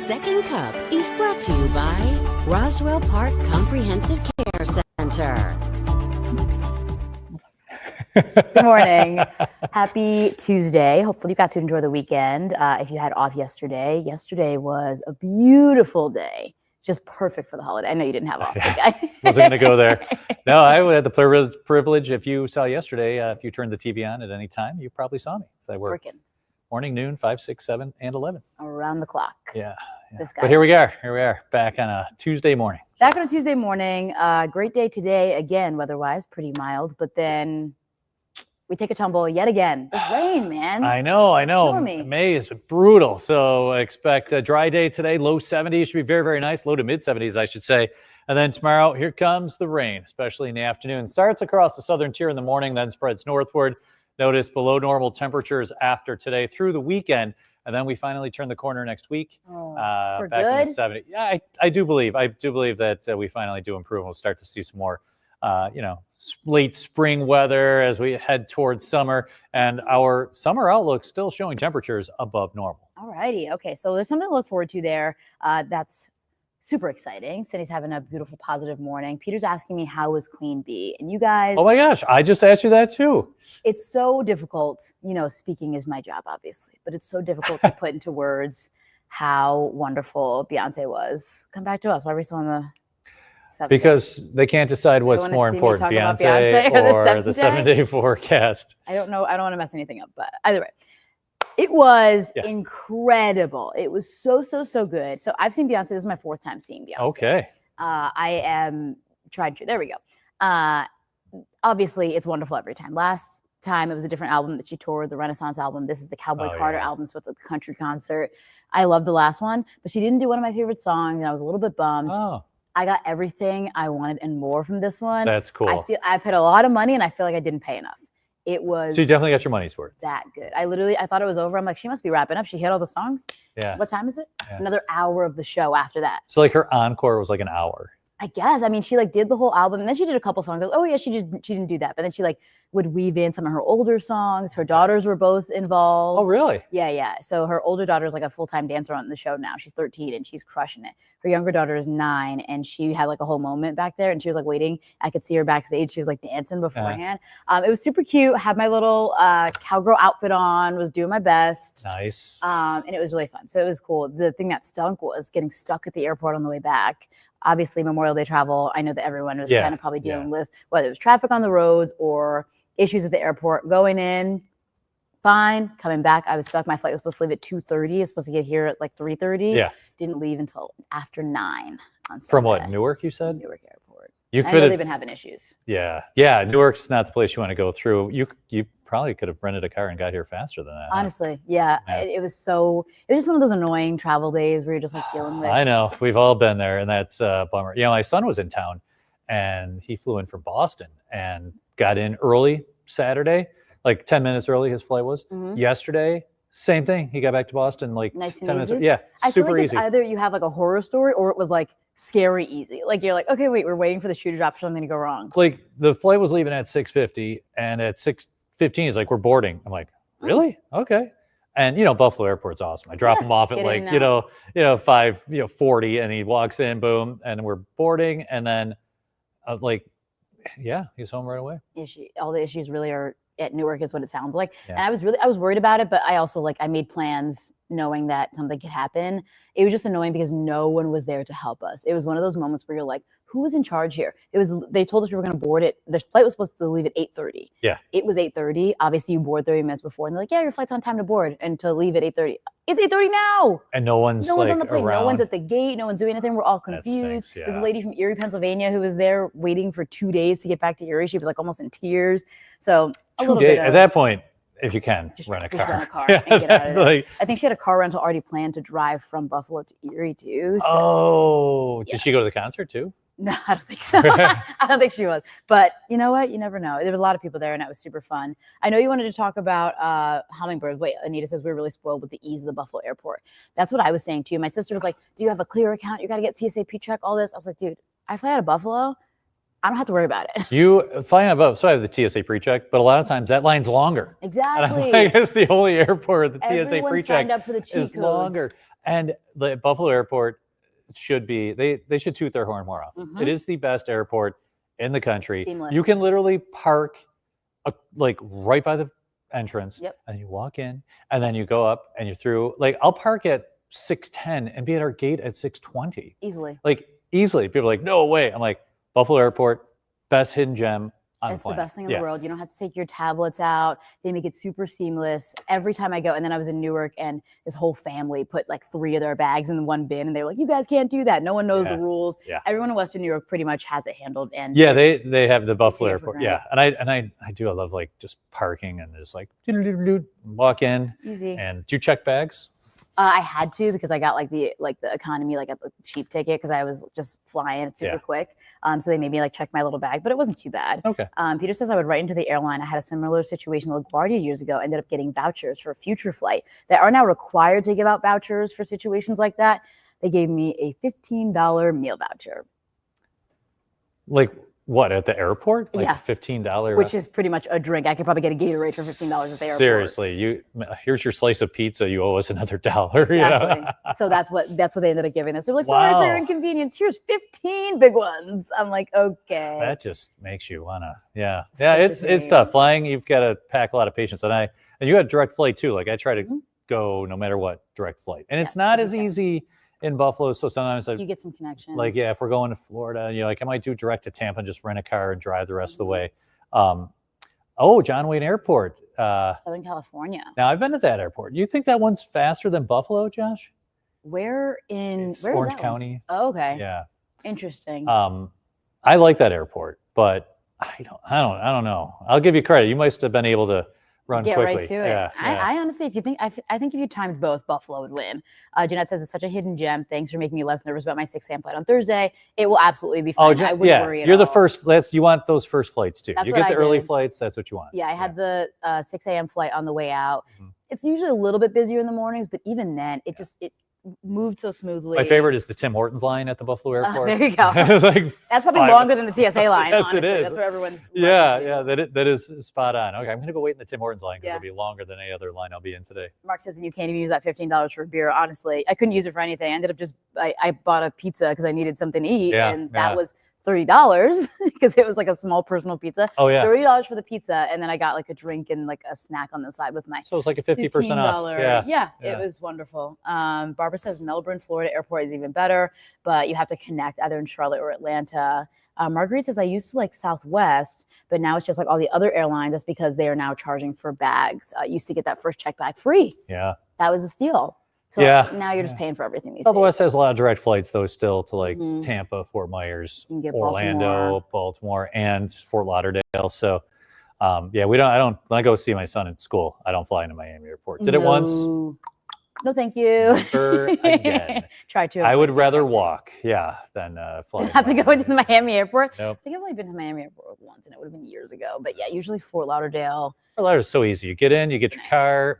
Second Cup is brought to you by Roswell Park Comprehensive Care Center. Good morning. Happy Tuesday. Hopefully you got to enjoy the weekend. If you had off yesterday was a beautiful day. Just perfect for the holiday. I know you didn't have off. Wasn't going to go there. No, I had the privilege. If you saw yesterday, if you turned the TV on at any time, you probably saw me. So I worked morning, noon, 5, 6, 7, and 11. Around the clock. Yeah. This guy. But here we are. Here we are back on a Tuesday morning. Back on a Tuesday morning. Great day today. Again, weather-wise, pretty mild. But then we take a tumble yet again. This rain, man. I know. May is brutal. So I expect a dry day today. Low 70s should be very, very nice. Low to mid 70s, I should say. And then tomorrow, here comes the rain, especially in the afternoon. Starts across the southern tier in the morning, then spreads northward. Notice below normal temperatures after today through the weekend. And then we finally turn the corner next week. For back good? in the 70s. Yeah, I do believe that we finally do improve. We'll start to see some more late spring weather as we head towards summer, and our summer outlook still showing temperatures above normal. All righty. Okay. So there's something to look forward to there. That's super exciting. Cindy's having a beautiful, positive morning. Peter's asking me, how was Queen Bee? And you guys. Oh my gosh. I just asked you that too. It's so difficult. Speaking is my job, obviously, but it's so difficult to put into words how wonderful Beyonce was. Come back to us. Why are we still on the 7th Because day? They can't decide what's more important, Beyonce or the 7-day forecast. I don't know. I don't want to mess anything up, but either way. It was incredible. It was so good. So I've seen Beyonce. This is my 4th time seeing Beyonce. Okay. I am tried to. There we go. Obviously, it's wonderful every time. Last time it was a different album that she toured, the Renaissance album. This is the Cowboy Carter album, so it's like the country concert. I love the last one, but she didn't do one of my favorite songs, and I was a little bit bummed. Oh. I got everything I wanted and more from this one. That's cool. I paid a lot of money, and I feel like I didn't pay enough. It was. So you definitely got your money's worth. That good. I thought it was over. I'm like, she must be wrapping up. She hit all the songs. Yeah. What time is it? Yeah. Another hour of the show after that. So like her encore was like an hour. I guess. I mean, she did the whole album, and then she did a couple songs. Like, oh yeah, she didn't do that, but then she would weave in some of her older songs. Her daughters were both involved. Oh really? Yeah. So her older daughter is like a full-time dancer on the show now. She's 13 and she's crushing it. Her younger daughter is 9, and she had like a whole moment back there, and she was like waiting. I could see her backstage. She was like dancing beforehand. It was super cute. Had my little cowgirl outfit on. Was doing my best. Nice. And it was really fun. So it was cool. The thing that stunk was getting stuck at the airport on the way back. Obviously, Memorial Day travel, I know that everyone was kind of probably dealing with, whether it was traffic on the roads or issues at the airport. Going in, fine. Coming back, I was stuck. My flight was supposed to leave at 2:30. I was supposed to get here at like 3:30. Yeah. Didn't leave until after 9 on Sunday. From what, Newark, you said? Newark Airport. I know they've been having issues. Yeah. Newark's not the place you want to go through. You probably could have rented a car and got here faster than that. Honestly, yeah. It was just one of those annoying travel days where you're just like dealing with. I know. We've all been there, and that's a bummer. My son was in town, and he flew in from Boston and got in early Saturday, like 10 minutes early his flight was. Mm-hmm. Yesterday, same thing. He got back to Boston like nice 10 and minutes. Easy. Yeah, I super feel like easy. It's either you have like a horror story or it was like scary easy. Like you're like, okay, wait, we're waiting for the shoe to drop for something to go wrong. Like the flight was leaving at 6:50, and at 6:15 he's like, we're boarding. I'm like, really? Okay. And Buffalo Airport's awesome. I drop him off at like 5:40, and he walks in, boom, and we're boarding, and then he's home right away. All the issues really are at Newark is what it sounds like. Yeah. And I was worried about it, but I also I made plans knowing that something could happen. It was just annoying because no one was there to help us. It was one of those moments where you're like, who was in charge here? They told us we were going to board it. The flight was supposed to leave at 8:30. Yeah. It was 8:30. Obviously you board 30 minutes before, and they're like, yeah, your flight's on time to board and to leave at 8:30. It's 8:30 now. And no one's on the plane. around. No one's at the gate. No one's doing anything. We're all confused. There's a lady from Erie, Pennsylvania who was there waiting for 2 days to get back to Erie. She was like almost in tears. So at that point, if you can, rent a car. And get out of there. I think she had a car rental already planned to drive from Buffalo to Erie too. So, did she go to the concert too? No, I don't think so. I don't think she was. But you know what? You never know. There were a lot of people there, and that was super fun. I know you wanted to talk about hummingbirds. Wait, Anita says we're really spoiled with the ease of the Buffalo airport. That's what I was saying too. My sister was like, do you have a Clear account? You got to get TSA PreCheck, all this. I was like, dude, I fly out of Buffalo. I don't have to worry about it. You flying out of Buffalo, so I have the TSA PreCheck, but a lot of times that line's longer. Exactly. I guess the only airport with the TSA Everyone PreCheck signed up for the cheat is codes. longer. And the Buffalo Airport should be, they should toot their horn more often. It is the best airport in the country. Seamless. You can literally park like right by the entrance, Yep. and you walk in, and then you go up and you're through. Like I'll park at 6:10 and be at our gate at 6:20. Easily. Like easily. People are like, no way. I'm like, Buffalo Airport, best hidden gem on It's the the planet. best thing in the world. You don't have to take your tablets out. They make it super seamless every time I go. And then I was in Newark, and this whole family put like 3 of their bags in one bin, and they were like, "You guys can't do that. No one knows the rules." Yeah. Everyone in Western New York pretty much has it handled. And yeah, they have the Buffalo take it for Airport. Yeah, and I love like just parking and just like walk in. Easy. And do you check bags? I had to, because I got like the economy, like a cheap ticket, because I was just flying super quick. So they made me like check my little bag, but it wasn't too bad. Okay. Peter says I would write into the airline. I had a similar situation with LaGuardia years ago. Ended up getting vouchers for a future flight. They are now required to give out vouchers for situations like that. They gave me a $15 meal voucher. Like what, at the airport? Like Yeah. $15, which is pretty much a drink. I could probably get a Gatorade for $15 at the airport. seriously. Here's your slice of pizza. You owe us another $1. Exactly. You know? So that's what they ended up giving us. They're like, sorry for your Wow. inconvenience. Here's 15 big ones. I'm like, okay. That just makes you wanna, yeah. Such a It's dream. tough. Flying, you've got to pack a lot of patience. And you had direct flight too. Like I try to Mhm. go no matter what, direct flight. And it's Yeah, not if as you can. easy in Buffalo. So sometimes You get some connections. like, yeah, if we're going to Florida, I might do direct to Tampa and just rent a car and drive the rest of the Mhm. way. John Wayne Airport. Southern California. Now I've been to that airport. You think that one's faster than Buffalo, Josh? Where It's is Orange that one? County. Oh, okay. Yeah. Interesting. I like that airport, but I don't know. I'll give you credit. You must have been able to run Get quickly. right to it. Yeah, yeah. I honestly, I think if you timed both, Buffalo would win. Jeanette says it's such a hidden gem. Thanks for making me less nervous about my 6 a.m. flight on Thursday. It will absolutely be fine. I wouldn't worry at You're the all. first. You want those first flights too. That's You what get the I early did. flights. That's what you want. Yeah, I had the 6 a.m. flight on the way out. Mhm. It's usually a little bit busier in the mornings, but even then, it moved so smoothly. My favorite is the Tim Hortons line at the Buffalo Airport. There you go. It's like That's probably 5 longer than the TSA line. Yes, it honestly. is. That's where everyone's. Yeah, running to. that is spot on. Okay, I'm gonna go wait in the Tim Hortons line because Yeah. it'll be longer than any other line I'll be in today. Mark says, and you can't even use that $15 for a beer. Honestly, I couldn't use it for anything. I ended up I bought a pizza because I needed something to eat, Yeah, and that yeah. was $30 because it was like a small personal pizza. Oh yeah, $30 for the pizza, and then I got like a drink and like a snack on the side with my so it's like a 50% off. $15. Yeah, It was wonderful. Barbara says Melbourne, Florida airport is even better, but you have to connect either in Charlotte or Atlanta. Marguerite says I used to like Southwest, but now it's just like all the other airlines. That's because they are now charging for bags. Used to get that first check bag free. yeah. That was a steal. So Yeah, now you're just yeah. paying for everything these Southwest has a lot of direct flights though, still to like Mhm. Tampa, Fort Myers, You can get Orlando, Baltimore, and Fort Lauderdale. So, yeah, when I go see my son in school, I don't fly into Miami Airport. Did it once? No, thank you. Never again. Try to. I would avoid rather that. walk, than fly. Have to go into the Miami airport. Nope. I think I've only been to Miami airport once, and it would have been years ago. But yeah, usually Fort Lauderdale, Fort Lauderdale's so easy. You get in, you get your Nice. car,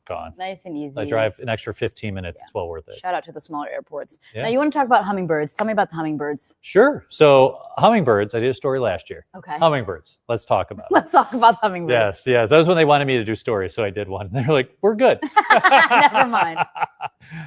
gone. nice and easy. I drive an extra 15 minutes. Yeah. It's well worth it. Shout out to the smaller airports. Yeah. Now you want to talk about hummingbirds? Tell me about the hummingbirds. Sure. So hummingbirds, I did a story last year. Okay. Hummingbirds. Let's talk about it. Let's talk about hummingbirds. Yes. That was when they wanted me to do stories, so I did one. They're like, "We're good." Never mind.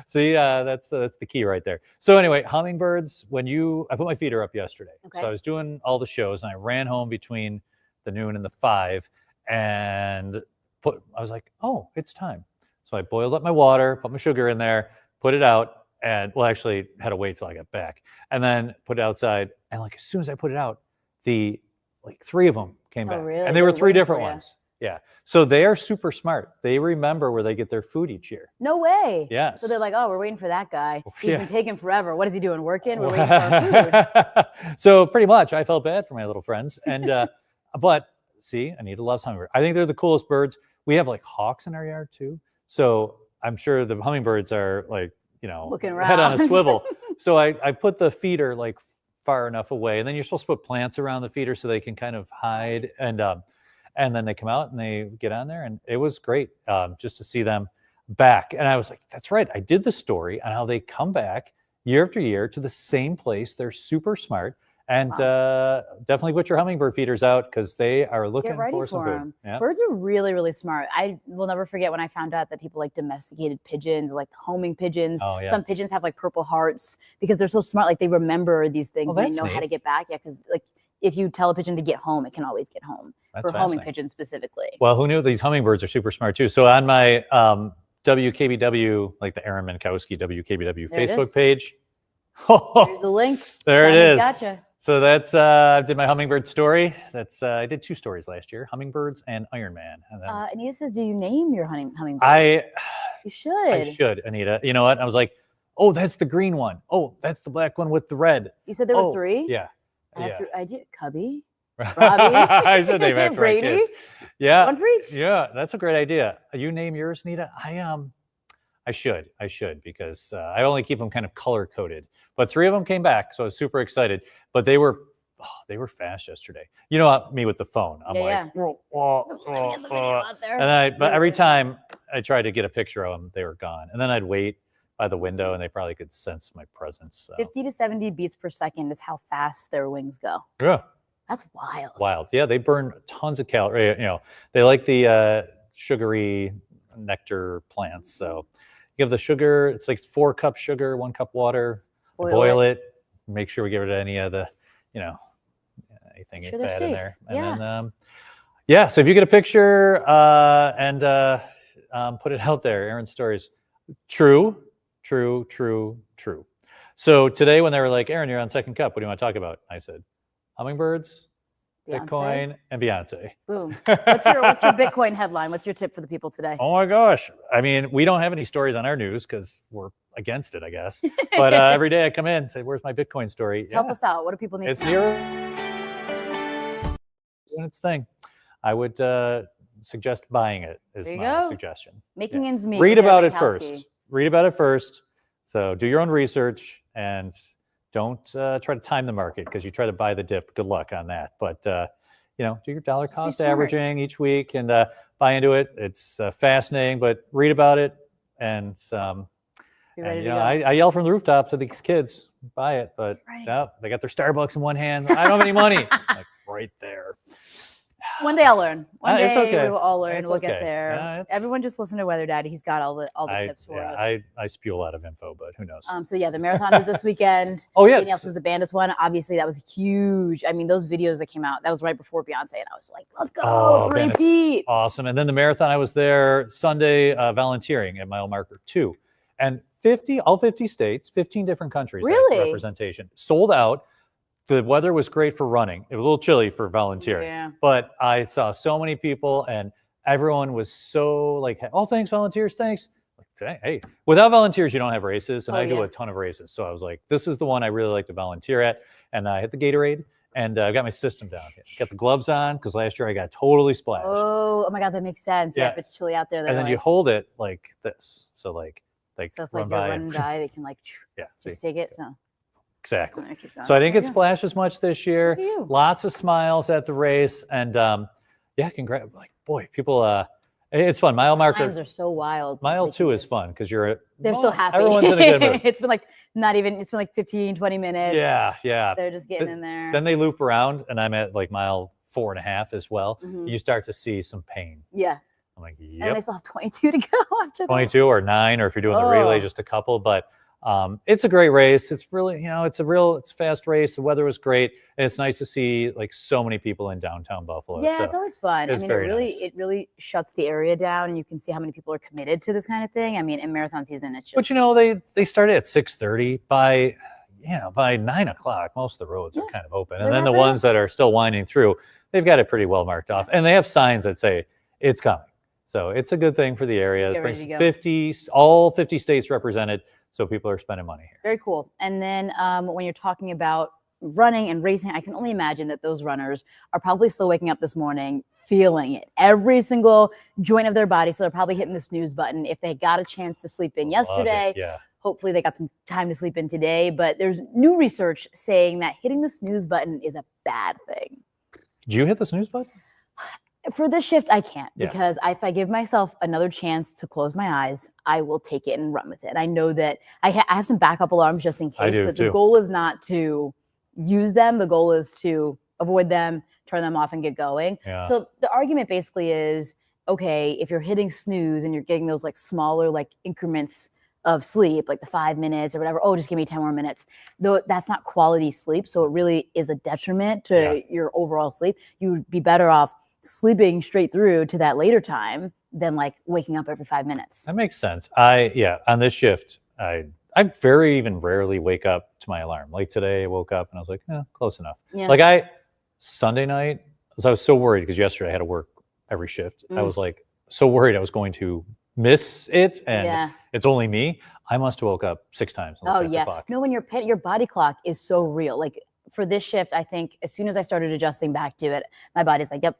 See, that's the key right there. So anyway, hummingbirds. I put my feeder up yesterday. Okay. So I was doing all the shows, and I ran home between the noon and the 5, and I was like, "Oh, it's time." So I boiled up my water, put my sugar in there, put it out, and actually had to wait till I got back, and then put it outside. And like as soon as I put it out, the 3 of them came Oh, back, really? and they were They're 3 waiting different for ya. ones. Yeah. So they are super smart. They remember where they get their food each year. No way. Yes. So they're like, oh, we're waiting for that guy. He's Yeah. been taking forever. What is he doing? Working? We're waiting for our food. So pretty much, I felt bad for my little friends, and but see, Anita loves hummingbirds. I think they're the coolest birds. We have like hawks in our yard too, so I'm sure the hummingbirds are like Looking head on a around. swivel. So I put the feeder like far enough away, and then you're supposed to put plants around the feeder so they can kind of hide, and then they come out and they get on there, and it was great just to see them back. And I was like, that's right, I did the story on how they come back year after year to the same place. They're super smart, And definitely put your hummingbird feeders out because they are looking Get ready for some them. food. Yeah. Birds are really, really smart. I will never forget when I found out that people like domesticated pigeons, like homing pigeons. Oh, yeah. Some pigeons have like purple hearts because they're so smart. Like they remember these things and they know how to get back. Yeah, because like if you tell a pigeon to get home, it can always get home. For homing pigeons specifically. Well, who knew these hummingbirds are super smart too? So on my WKBW, like the Aaron Minkowski WKBW Facebook page. There's the link. There it is. Gotcha. So that's I did my hummingbird story. That's I did 2 stories last year, hummingbirds and Iron Man. And then Anita says, "Do you name your hummingbirds?" You should. I should, Anita. You know what? I was like, oh, that's the green one. Oh, that's the black one with the red. You said there were 3. Yeah. I did Cubby. Robbie. I should name after my kids. Yeah. One for each. Yeah, that's a great idea. You name yours, Nita? I should because I only keep them kind of color coded. But 3 of them came back, so I was super excited. But they were fast yesterday. You know me with the phone. I'm but every time I tried to get a picture of them, they were gone. And then I'd wait by the window, and they probably could sense my presence. So. 50 to 70 beats per second is how fast their wings go. Yeah. That's wild. Wild. Yeah, they burn tons of calories. They like the sugary nectar plants. So you have the sugar. It's like 4 cups sugar, 1 cup water. Boil it. Make sure we get rid of any of the, anything bad in there. And then, so if you get a picture and put it out there, Aaron's stories. True. So today when they were like, Aaron, you're on Second Cup. What do you want to talk about? I said, hummingbirds, Bitcoin, and Beyonce. Boom. What's your Bitcoin headline? What's your tip for the people today? Oh my gosh. I mean, we don't have any stories on our news because we're against it, I guess. But every day I come in and say, where's my Bitcoin story? Help us out. What do people need to know? It's doing its thing. I would suggest buying it is my suggestion. Making ends meet. Read about it first. So do your own research and don't try to time the market because you try to buy the dip. Good luck on that. But, do your dollar cost averaging each week and buy into it. It's fascinating, but read about it. And, I yell from the rooftop to these kids, buy it. But they got their Starbucks in one hand. I don't have any money. Like right there. One day I'll learn. One day it's okay. we will all learn. We'll okay. get there. Yeah, Everyone just listen to Weather Daddy. He's got all the tips for us. I spew a lot of info, but who knows? The marathon is this weekend. Anything else is the Bandits one. Obviously, that was huge. I mean, those videos that came out, that was right before Beyonce, and I was like, let's go, three-peat. Awesome. And then the marathon, I was there Sunday volunteering at mile marker 2. And all 50 states, 15 different countries. Really? Representation. Sold out. The weather was great for running. It was a little chilly for volunteering, but I saw so many people and everyone was so like, oh, thanks, volunteers, thanks. Like, hey, without volunteers, you don't have races. And I do a ton of races. So I was like, this is the one I really like to volunteer at. And I hit the Gatorade and I got my system down. Got the gloves on because last year I got totally splashed. Oh my God, that makes sense. Yeah, if it's chilly out there. And then you hold it like this. So like if you're running by, they can like just take it. So. Exactly. So I didn't get splashed as much this year. Lots of smiles at the race, and congrats! Like people, it's fun. Mile marker times are so wild. Mile 2 is fun because they're still happy. Everyone's in a good mood. It's been like 15, 20 minutes. Yeah. They're just getting in there. Then they loop around, and I'm at like mile 4.5 as well. Mm-hmm. You start to see some pain. Yeah. I'm like, yep. And they still have 22 to go after that. 22 or 9, or if you're doing the relay, just a couple, but. It's a great race. It's really, it's a fast race. The weather was great. And it's nice to see like so many people in downtown Buffalo. Yeah, it's always fun. It really shuts the area down. You can see how many people are committed to this kind of thing. I mean, in marathon season, it's just. But they started at 6:30 by 9 o'clock, most of the roads are kind of open. And then the ones that are still winding through, they've got it pretty well marked off. And they have signs that say it's coming. So it's a good thing for the area. It brings all 50 states represented. So people are spending money here. Very cool. And then when you're talking about running and racing, I can only imagine that those runners are probably still waking up this morning, feeling it, every single joint of their body. So they're probably hitting the snooze button. If they got a chance to sleep in yesterday, hopefully they got some time to sleep in today. But there's new research saying that hitting the snooze button is a bad thing. Did you hit the snooze button? For this shift, I can't because if I give myself another chance to close my eyes, I will take it and run with it. I know that I have some backup alarms just in case, but the goal is not to, use them. The goal is to avoid them, turn them off, and get going. Yeah. So the argument basically is, okay, if you're hitting snooze and you're getting those like smaller like increments of sleep, like the 5 minutes or whatever, oh, just give me 10 more minutes. Though that's not quality sleep. So it really is a detriment to your overall sleep. You would be better off sleeping straight through to that later time than like waking up every 5 minutes. That makes sense. On this shift, I very even rarely wake up to my alarm. Like today I woke up and I was like, close enough. Yeah. Like Sunday night, I was so worried because yesterday I had to work every shift. I was like so worried I was going to miss it, and it's only me. I must have woke up 6 times. Oh yeah. No, when your body clock is so real. Like for this shift, I think as soon as I started adjusting back to it, my body's like, yep,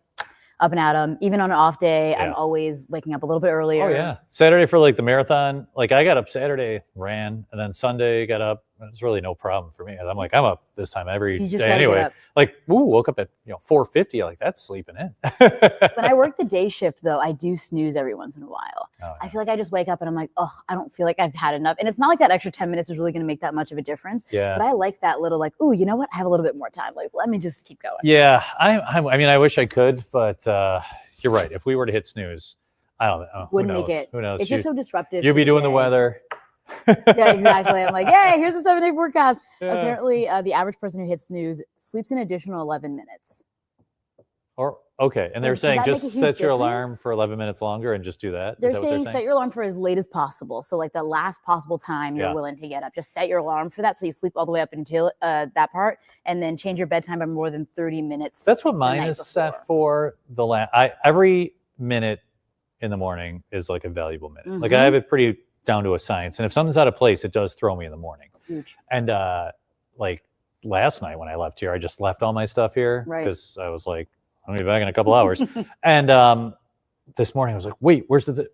up and at 'em. Even on an off day, I'm always waking up a little bit earlier. Oh yeah. Saturday for like the marathon, like I got up Saturday, ran, and then Sunday got up. It's really no problem for me. I'm like, I'm up this time every day anyway. Like, woke up at 4:50. Like that's sleeping in. When I work the day shift though, I do snooze every once in a while. Oh, yeah. I feel like I just wake up and I'm like, oh, I don't feel like I've had enough. And it's not like that extra 10 minutes is really going to make that much of a difference. Yeah. But I like that little like, oh, you know what? I have a little bit more time. Like, let me just keep going. Yeah. I mean, I wish I could, but you're right. If we were to hit snooze, I don't know. Wouldn't make it. Who knows? It's just so disruptive. You'd be doing the weather. Yeah, exactly. I'm like, yay, here's a 7-day forecast. Yeah. Apparently, the average person who hits snooze sleeps an additional 11 minutes. Okay, and they're saying just set your alarm for 11 minutes longer and just do that? They're saying set your alarm for as late as possible. So like the last possible time you're willing to get up. Just set your alarm for that so you sleep all the way up until that part, and then change your bedtime by more than 30 minutes. That's what mine is set for. Every minute in the morning is like a valuable minute. Mm-hmm. Like I have it pretty down to a science. And if something's out of place, it does throw me in the morning. Huge. And like last night when I left here, I just left all my stuff here because I was like, I'm gonna be back in a couple hours. And this morning I was like, wait, where's the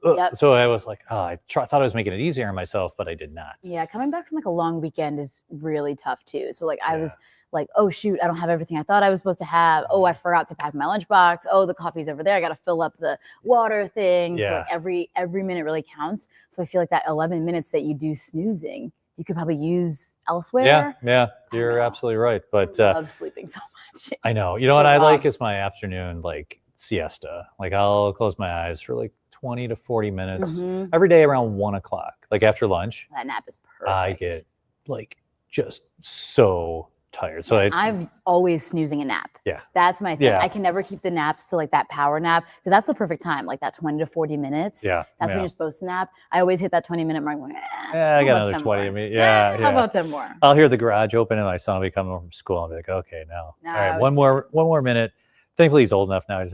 yep. So I was like, I thought I was making it easier on myself, but I did not. Yeah, coming back from like a long weekend is really tough too. So like I was like, oh shoot, I don't have everything I thought I was supposed to have. Oh, I forgot to pack my lunchbox. Oh, the coffee's over there. I got to fill up the water thing. Yeah. So like every minute really counts. So I feel like that 11 minutes that you do snoozing, you could probably use elsewhere. Yeah, you're absolutely right. But I love sleeping so much. I know. You know what I like is my afternoon like siesta. Like I'll close my eyes for like 20 to 40 minutes every day around 1 o'clock. Like after lunch. That nap is perfect. I get like just so tired. So I'm always snoozing a nap. Yeah. That's my thing. Yeah. I can never keep the naps to like that power nap because that's the perfect time, like that 20 to 40 minutes. Yeah. That's when you're supposed to nap. I always hit that 20-minute mark. Like, I got another 20 minutes. Yeah. How about 10 more? I'll hear the garage open and my son will be coming home from school. I'll be like, okay, now. All right, one more minute. Thankfully, he's old enough now. He's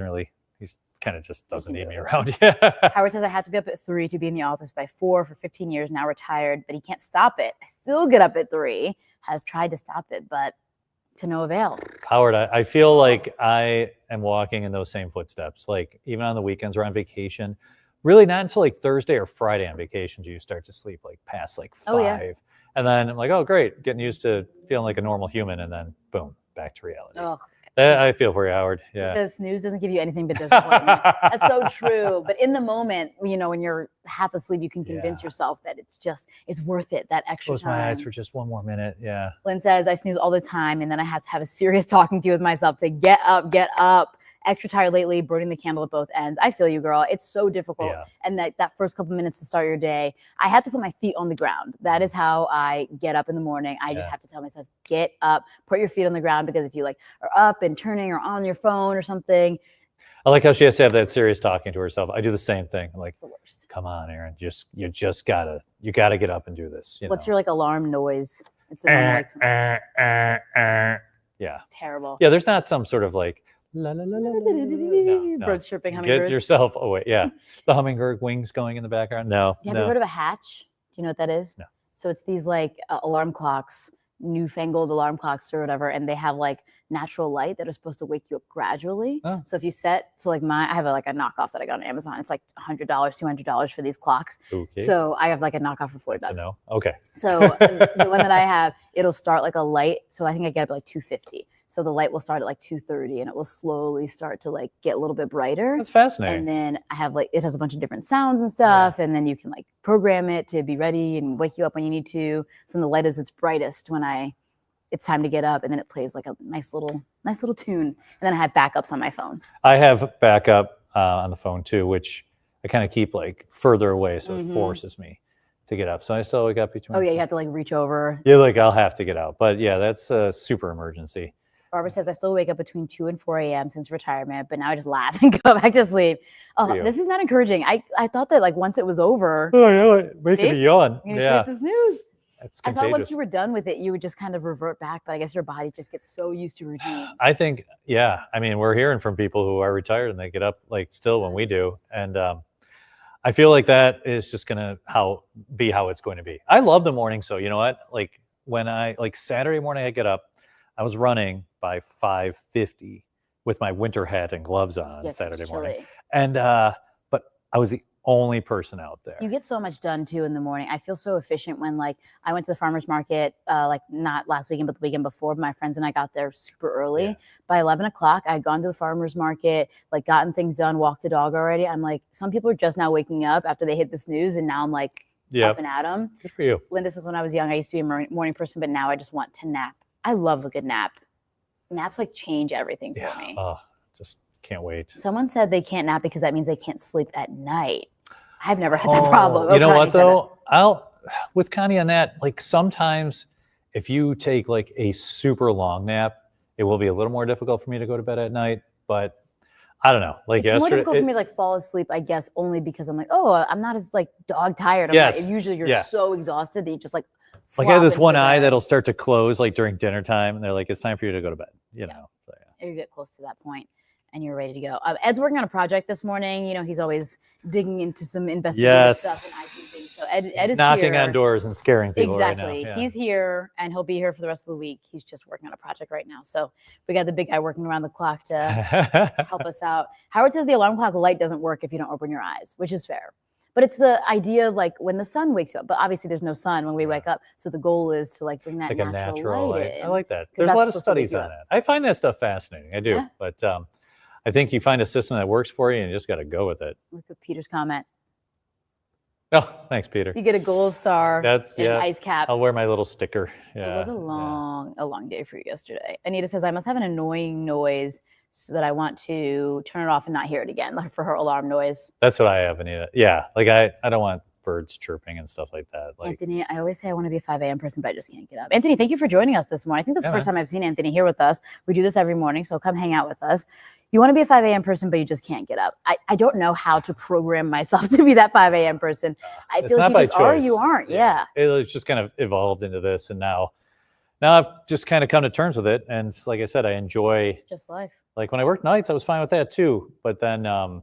kind of just doesn't need me around. Howard says I had to be up at 3 to be in the office by 4 for 15 years, now retired, but he can't stop it. I still get up at 3. Have tried to stop it, but to no avail. Howard, I feel like I am walking in those same footsteps. Like even on the weekends or on vacation, really not until like Thursday or Friday on vacation do you start to sleep like past like 5. Oh, yeah. And then I'm like, oh, great. Getting used to feeling like a normal human. And then boom, back to reality. Oh. I feel for you, Howard. Yeah. It says snooze doesn't give you anything but disappointment. That's so true. But in the moment, when you're half asleep, you can convince yourself that it's worth it, that extra time. Close my eyes for just 1 more minute. Yeah. Lynn says, I snooze all the time, and then I have to have a serious talking to with myself to get up. Extra tired lately, burning the candle at both ends. I feel you, girl. It's so difficult. Yeah. And that first couple minutes to start your day, I have to put my feet on the ground. That is how I get up in the morning. I just have to tell myself, get up, put your feet on the ground, because if you like are up and turning or on your phone or something. I like how she has to have that serious talking to herself. I do the same thing. I'm like, come on, Aaron, you gotta get up and do this. What's your like alarm noise? It's like yeah. Terrible. Yeah, there's not some sort of like la la la la no. Birds chirping, hummingbirds. Get yourself away. Yeah. The hummingbird wings going in the background. No. Have you ever heard of a hatch? Do you know what that is? No. So it's these like alarm clocks, newfangled alarm clocks or whatever, and they have like natural light that are supposed to wake you up gradually. Oh. So if you set, I have a knockoff that I got on Amazon. It's like $100, $200 for these clocks. Okay. So I have like a knockoff for $40. No. Okay. So the one that I have, it'll start like a light. So I think I get up like $250. So the light will start at like 2:30 and it will slowly start to like get a little bit brighter. That's fascinating. And then I have like, it has a bunch of different sounds and stuff. Yeah. And then you can like program it to be ready and wake you up when you need to. So then the light is its brightest when it's time to get up, and then it plays like a nice little tune, and then I have backups on my phone. I have backup on the phone too, which I kind of keep like further away, so it forces me to get up. So I still wake up between. Oh yeah, you have to like reach over. Yeah, like I'll have to get out, but yeah, that's a super emergency. Barbara says, I still wake up between 2 and 4 a.m. since retirement, but now I just laugh and go back to sleep. Oh, this is not encouraging. I thought that like once it was over. Oh, yeah, making a yawn. Yeah. Take the snooze. It's I contagious. thought once you were done with it, you would just kind of revert back, but I guess your body just gets so used to routine. I think, yeah. I mean, we're hearing from people who are retired and they get up like still when we do. And I feel like that is just going to be how it's going to be. I love the morning. So you know what? Like when Saturday morning, I get up, I was running by 5:50 with my winter hat and gloves on Saturday morning. And, but I was the only person out there. You get so much done too in the morning. I feel so efficient when like I went to the farmer's market, like not last weekend, but the weekend before. My friends and I got there super early. Yeah. By 11 o'clock, I had gone to the farmer's market, like gotten things done, walked the dog already. I'm like, some people are just now waking up after they hit the snooze, and now I'm like up and at them. Good for you. Linda says, when I was young, I used to be a morning person, but now I just want to nap. I love a good nap. Naps like change everything for me. Oh, just can't wait. Someone said they can't nap because that means they can't sleep at night. I've never had that problem. You know what though? With Connie on that, like sometimes if you take like a super long nap, it will be a little more difficult for me to go to bed at night. But I don't know. Like it's more difficult for me to like fall asleep, I guess, only because I'm like, oh, I'm not as like dog tired. Usually you're so exhausted that you just like I have this one eye that'll start to close like during dinner time, and they're like, it's time for you to go to bed, you know. So, yeah. You get close to that point and you're ready to go. Ed's working on a project this morning. You know, he's always digging into some investigative stuff and IT things. So Ed is knocking here. on doors and scaring people exactly. right now. Yeah. He's here and he'll be here for the rest of the week. He's just working on a project right now. So we got the big guy working around the clock to help us out. Howard says the alarm clock light doesn't work if you don't open your eyes, which is fair. But it's the idea of like when the sun wakes you up. But obviously there's no sun when we wake up. So the goal is to like bring that like natural light in. I like that. There's a lot of studies on that. I find that stuff fascinating. I do. Yeah. But I think you find a system that works for you and you just got to go with it. Look at Peter's comment. Oh, thanks, Peter. You get a gold star. That's an ice cap. I'll wear my little sticker. Yeah. It was a long day for you yesterday. Anita says, I must have an annoying noise so that I want to turn it off and not hear it again, like for her alarm noise. That's what I have, Anita. Yeah, like I don't want birds chirping and stuff like that. Like Anthony, I always say I want to be a 5 a.m. person, but I just can't get up. Anthony, thank you for joining us this morning. I think this is the first time I've seen Anthony here with us. We do this every morning, so come hang out with us. You want to be a 5 a.m. person, but you just can't get up. I don't know how to program myself to be that 5 a.m. person. I feel like you just are or you aren't. Yeah. It's just kind of evolved into this, and now I've just kind of come to terms with it. And like I said, I enjoy just life. Like when I worked nights, I was fine with that too. But then I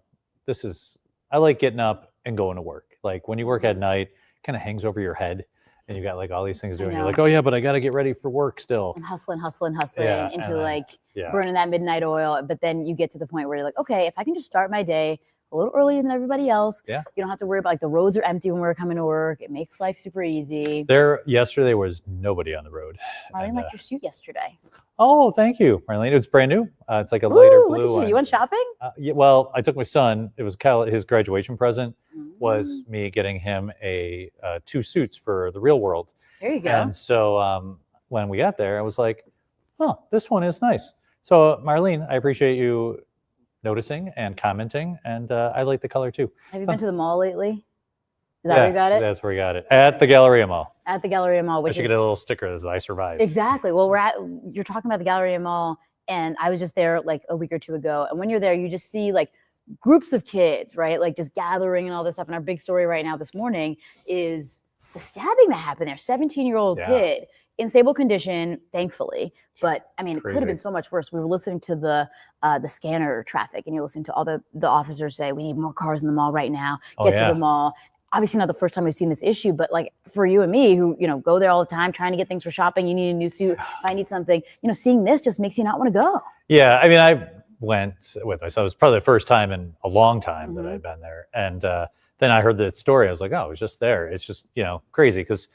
like getting up and going to work. Like when you work at night, it kind of hangs over your head and you got like all these things doing. You're like, oh yeah, but I got to get ready for work still. And hustling into burning that midnight oil. But then you get to the point where you're like, okay, if I can just start my day a little earlier than everybody else. Yeah. You don't have to worry about like the roads are empty when we're coming to work. It makes life super easy. Yesterday was nobody on the road. Marlene liked your suit yesterday. Oh, thank you, Marlene. It's brand new. It's like a lighter blue. Look at you. You went shopping? Yeah, well, I took my son. It was his graduation present was me getting him 2 suits for the real world. There you go. And so when we got there, I was like, oh, this one is nice. So Marlene, I appreciate you noticing and commenting, and I like the color too. Have you been to the mall lately? Is that where you got it? That's where we got it. At the Galleria Mall. At the Galleria Mall, which I should get a little sticker that says I survived. Exactly. Well, you're talking about the Galleria Mall, and I was just there like a week or two ago. And when you're there, you just see like groups of kids, right? Like just gathering and all this stuff. And our big story right now this morning is the stabbing that happened there. 17-year-old kid in stable condition, thankfully. But I mean, it could have been so much worse. We were listening to the scanner traffic, and you're listening to all the officers say, we need more cars in the mall right now. Get to the mall. Obviously not the first time we've seen this issue, but like for you and me who, go there all the time, trying to get things for shopping, you need a new suit. If I need something, seeing this just makes you not want to go. Yeah. I mean, I went with myself. It was probably the first time in a long time that I'd been there. And then I heard the story. I was like, oh, it was just there. It's just, crazy because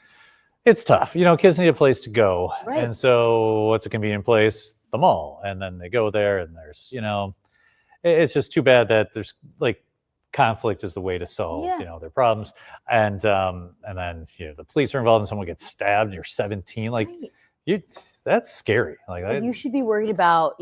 it's tough. Kids need a place to go. Right. And so what's a convenient place? The mall. And then they go there and there's, it's just too bad that there's like, conflict is the way to solve their problems, and then the police are involved and someone gets stabbed and you're 17, like That's scary. Like you should be worried about,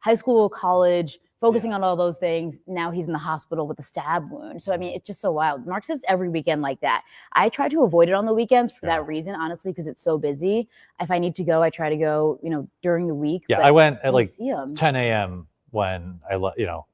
high school, college, focusing on all those things. Now he's in the hospital with a stab wound. So, I mean, it's just so wild. Mark says every weekend like that. I try to avoid it on the weekends for that reason, honestly, because it's so busy. If I need to go, I try to go, during the week. Yeah, I went at like 10 a.m. when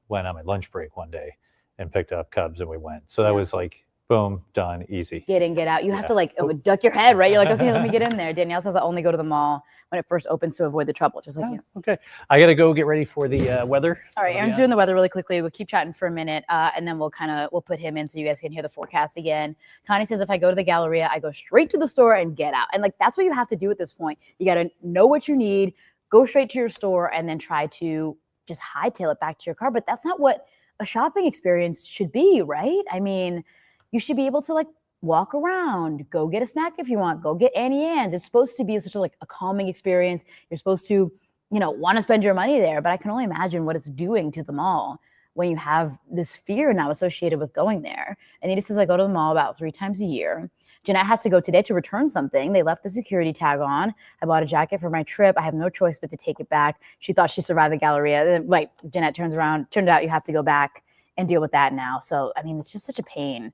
went on my lunch break one day and picked up Cubs and we went. So that was like, boom, done, easy. Get in, get out. You have to duck your head, right? You're like, okay, let me get in there. Danielle says I only go to the mall when it first opens to avoid the trouble, just like you. Okay. I got to go get ready for the weather. All right, Aaron's doing the weather really quickly. We'll keep chatting for a minute, and then we'll put him in so you guys can hear the forecast again. Connie says, if I go to the Galleria, I go straight to the store and get out. And that's what you have to do at this point. You got to know what you need, go straight to your store, and then try to just hightail it back to your car. But that's not what a shopping experience should be, right? I mean, you should be able to walk around, go get a snack if you want, go get Annie Ann's. It's supposed to be such a calming experience. You're supposed to, want to spend your money there, but I can only imagine what it's doing to the mall when you have this fear now associated with going there. Anita says, I go to the mall about 3 times a year. Jeanette has to go today to return something. They left the security tag on. I bought a jacket for my trip. I have no choice but to take it back. She thought she survived the Galleria. Jeanette turns around, turned out you have to go back and deal with that now. So, I mean, it's just such a pain.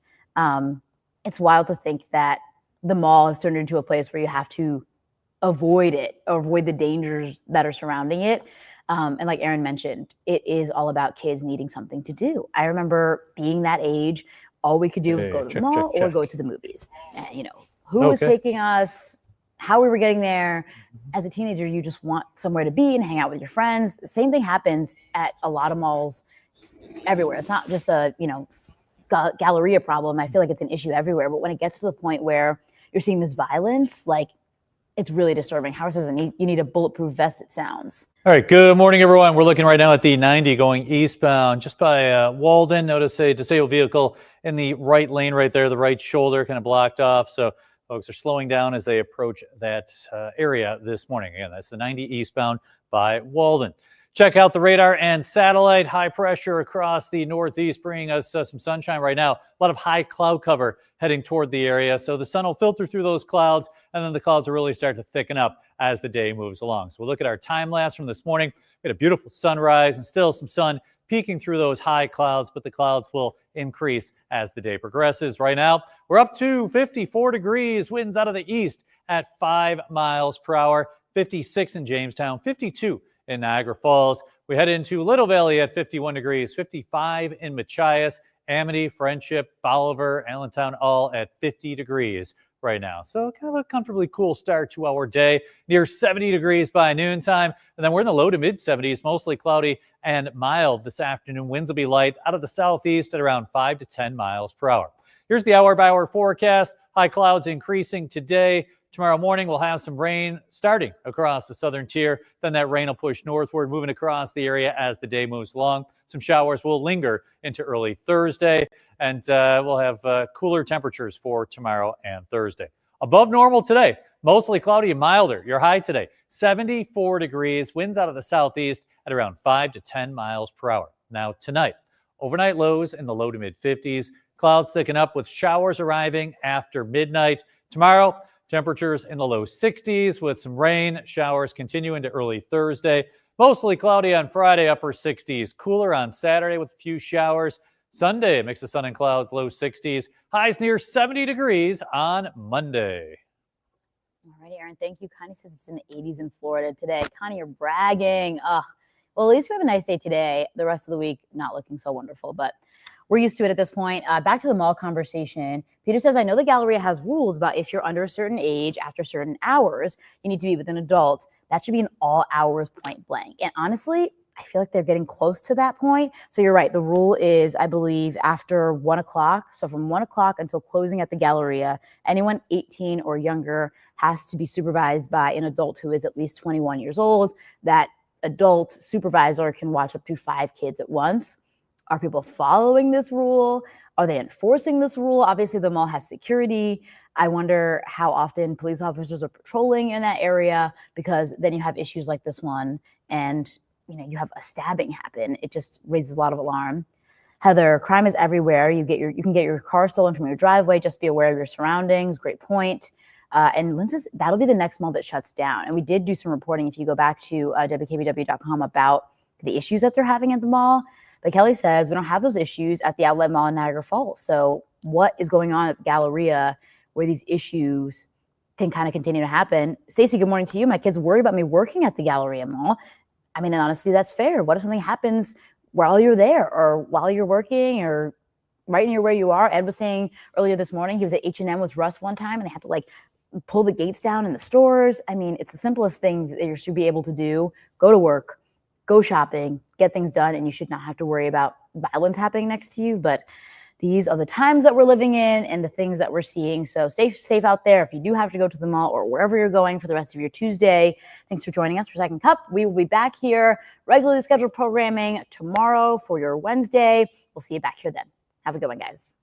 It's wild to think that the mall has turned into a place where you have to avoid the dangers that are surrounding it. And like Aaron mentioned, it is all about kids needing something to do. I remember being that age, all we could do was go to the mall or go to the movies. And, who was taking us, how we were getting there. As a teenager, you just want somewhere to be and hang out with your friends. The same thing happens at a lot of malls everywhere. It's not just a, Galleria problem. I feel like it's an issue everywhere, but when it gets to the point where you're seeing this violence, it's really disturbing. Howard says you need a bulletproof vest, it sounds. All right, good morning, everyone. We're looking right now at the 90 going eastbound just by Walden. Notice a disabled vehicle in the right lane right there, the right shoulder kind of blocked off. So folks are slowing down as they approach that area this morning. Again, that's the 90 eastbound by Walden. Check out the radar and satellite. High pressure across the northeast bringing us some sunshine right now. A lot of high cloud cover heading toward the area. So the sun will filter through those clouds, and then the clouds will really start to thicken up as the day moves along. So we'll look at our time lapse from this morning. We had a beautiful sunrise and still some sun peeking through those high clouds, but the clouds will increase as the day progresses. Right now, we're up to 54 degrees, winds out of the east at 5 miles per hour, 56 in Jamestown, 52 in Niagara Falls. We head into Little Valley at 51 degrees, 55 in Machias, Amity, Friendship, Bolivar, Allentown, all at 50 degrees right now. So kind of a comfortably cool start to our day, near 70 degrees by noontime. And then we're in the low to mid 70s, mostly cloudy and mild this afternoon. Winds will be light out of the southeast at around 5 to 10 miles per hour. Here's the hour-by-hour forecast. High clouds increasing today. Tomorrow morning, we'll have some rain starting across the southern tier. Then that rain will push northward, moving across the area as the day moves along. Some showers will linger into early Thursday, and we'll have cooler temperatures for tomorrow and Thursday. Above normal today, mostly cloudy and milder. Your high today, 74 degrees, winds out of the southeast at around 5 to 10 miles per hour. Now tonight, overnight lows in the low to mid 50s. Clouds thicken up with showers arriving after midnight. Tomorrow, temperatures in the low 60s with some rain. Showers continue into early Thursday. Mostly cloudy on Friday, upper 60s. Cooler on Saturday with a few showers. Sunday, mix of sun and clouds, low 60s. Highs near 70 degrees on Monday. All right, Aaron, thank you. Connie says it's in the 80s in Florida today. Connie, you're bragging. Well, at least we have a nice day today. The rest of the week, not looking so wonderful, but we're used to it at this point. Back to the mall conversation. Peter says, I know the Galleria has rules about if you're under a certain age, after certain hours, you need to be with an adult. That should be an all hours point blank. And honestly, I feel like they're getting close to that point. So you're right. The rule is, I believe, after 1 o'clock. So from 1 o'clock until closing at the Galleria, anyone 18 or younger has to be supervised by an adult who is at least 21 years old. That adult supervisor can watch up to 5 kids at once. Are people following this rule? Are they enforcing this rule? Obviously, the mall has security. I wonder how often police officers are patrolling in that area, because then you have issues like this one and you have a stabbing happen. It just raises a lot of alarm. Heather, crime is everywhere. You can get your car stolen from your driveway. Just be aware of your surroundings. Great point. And Lynn says that'll be the next mall that shuts down. And we did do some reporting, if you go back to WKBW.com, about the issues that they're having at the mall. But Kelly says we don't have those issues at the outlet mall in Niagara Falls. So what is going on at the Galleria where these issues can kind of continue to happen? Stacey, good morning to you. My kids worry about me working at the Galleria Mall. I mean, and honestly, that's fair. What if something happens while you're there or while you're working or right near where you are? Ed was saying earlier this morning he was at H&M with Russ one time and they had to like pull the gates down in the stores. I mean, it's the simplest things that you should be able to do. Go to work, go shopping, get things done, and you should not have to worry about violence happening next to you. But these are the times that we're living in and the things that we're seeing. So stay safe out there if you do have to go to the mall or wherever you're going for the rest of your Tuesday. Thanks for joining us for Second Cup. We will be back here, regularly scheduled programming tomorrow for your Wednesday. We'll see you back here then. Have a good one, guys.